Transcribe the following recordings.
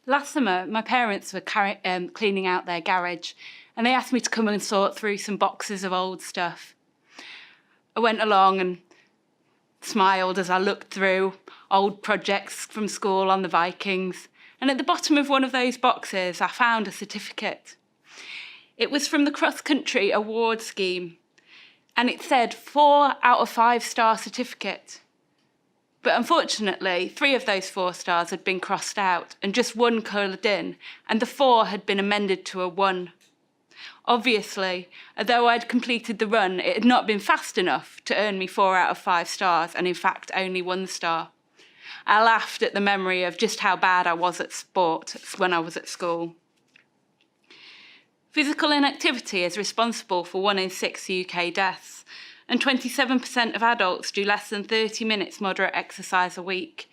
Last summer, my parents were cleaning out their garage, and they asked me to come and sort through some boxes of old stuff. I went along and smiled as I looked through old projects from school on the Vikings, and at the bottom of one of those boxes I found a certificate. It was from the Cross Country Award Scheme, and it said 4 out of 5-star certificate. But unfortunately, 3 of those 4 stars had been crossed out and just 1 coloured in, and the 4 had been amended to a 1. Obviously, although I'd completed the run, it had not been fast enough to earn me 4 out of 5 stars, and in fact only 1 star. I laughed at the memory of just how bad I was at sport when I was at school. Physical inactivity is responsible for 1 in 6 UK deaths, and 27% of adults do less than 30 minutes moderate exercise a week.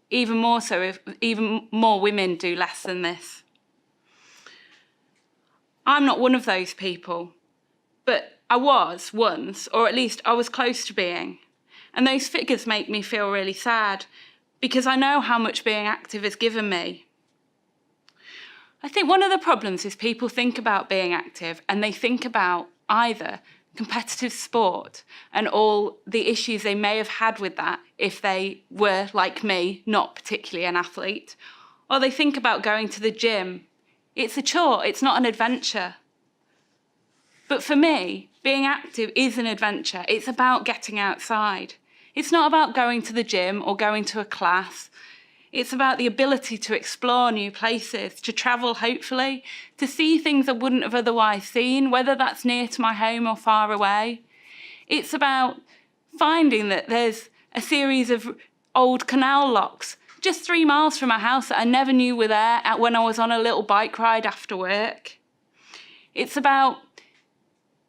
Even more women do less than this. I'm not one of those people, but I was once, or at least I was close to being. And those figures make me feel really sad, because I know how much being active has given me. I think one of the problems is people think about being active and they think about either competitive sport and all the issues they may have had with that if they were, like me, not particularly an athlete, or they think about going to the gym. It's a chore, it's not an adventure. But for me, being active is an adventure. It's about getting outside. It's not about going to the gym or going to a class. It's about the ability to explore new places, to travel hopefully, to see things I wouldn't have otherwise seen, whether that's near to my home or far away. It's about finding that there's a series of old canal locks just 3 miles from my house that I never knew were there when I was on a little bike ride after work. It's about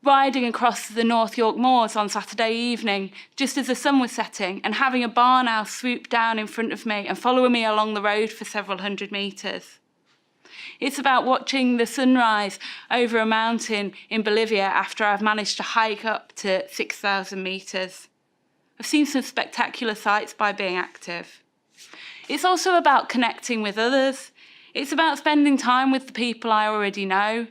riding across the North York Moors on Saturday evening, just as the sun was setting, and having a barn owl swoop down in front of me and following me along the road for several hundred metres. It's about watching the sunrise over a mountain in Bolivia after I've managed to hike up to 6,000 metres. I've seen some spectacular sights by being active. It's also about connecting with others. It's about spending time with the people I already know.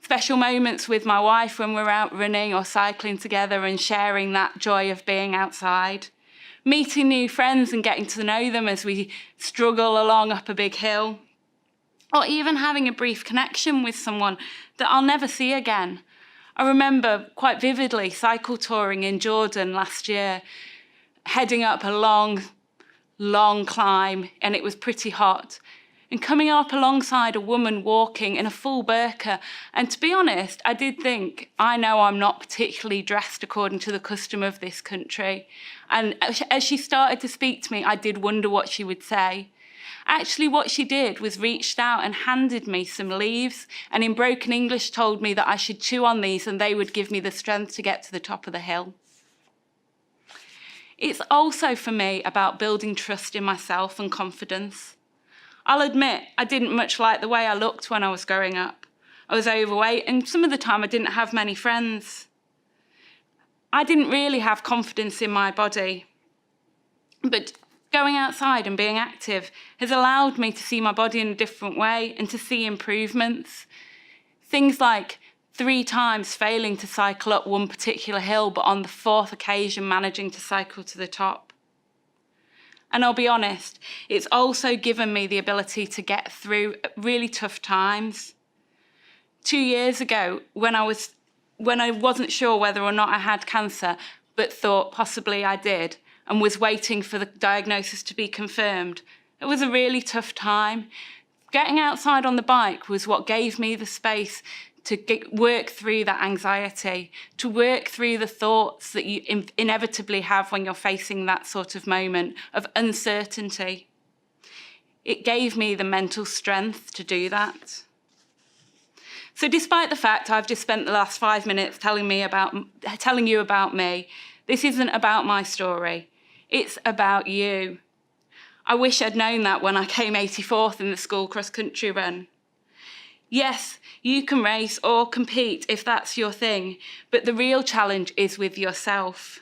Special moments with my wife when we're out running or cycling together and sharing that joy of being outside. Meeting new friends and getting to know them as we struggle along up a big hill. Or even having a brief connection with someone that I'll never see again. I remember quite vividly cycle touring in Jordan last year, heading up a long climb, and it was pretty hot. And coming up alongside a woman walking in a full burqa. And to be honest, I did think, I know I'm not particularly dressed according to the custom of this country. And as she started to speak to me, I did wonder what she would say. Actually, what she did was reached out and handed me some leaves, and in broken English told me that I should chew on these and they would give me the strength to get to the top of the hill. It's also for me about building trust in myself and confidence. I'll admit, I didn't much like the way I looked when I was growing up. I was overweight, and some of the time I didn't have many friends. I didn't really have confidence in my body. But going outside and being active has allowed me to see my body in a different way and to see improvements. Things like 3 times failing to cycle up one particular hill, but on the 4th occasion managing to cycle to the top. And I'll be honest, it's also given me the ability to get through really tough times. 2 years ago, when I wasn't sure whether or not I had cancer, but thought possibly I did, and was waiting for the diagnosis to be confirmed, it was a really tough time. Getting outside on the bike was what gave me the space to work through that anxiety, to work through the thoughts that you inevitably have when you're facing that sort of moment of uncertainty. It gave me the mental strength to do that. So despite the fact I've just spent the last 5 minutes telling you about me, this isn't about my story. It's about you. I wish I'd known that when I came 84th in the school cross-country run. Yes, you can race or compete if that's your thing, but the real challenge is with yourself.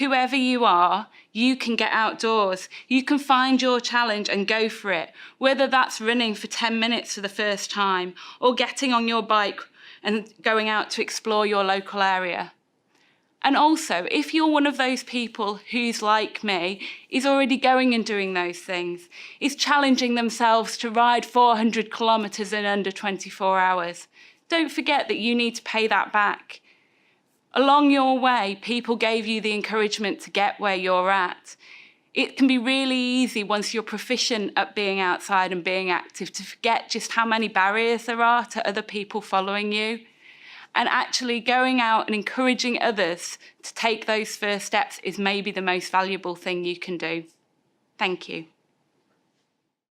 whoever you are, you can get outdoors. You can find your challenge and go for it, whether that's running for 10 minutes for the first time or getting on your bike and going out to explore your local area. And also, if you're one of those people who's like me, is already going and doing those things, is challenging themselves to ride 400 kilometres in under 24 hours, don't forget that you need to pay that back. Along your way, people gave you the encouragement to get where you're at. It can be really easy once you're proficient at being outside and being active to forget just how many barriers there are to other people following you. And actually going out and encouraging others to take those first steps is maybe the most valuable thing you can do. Thank you.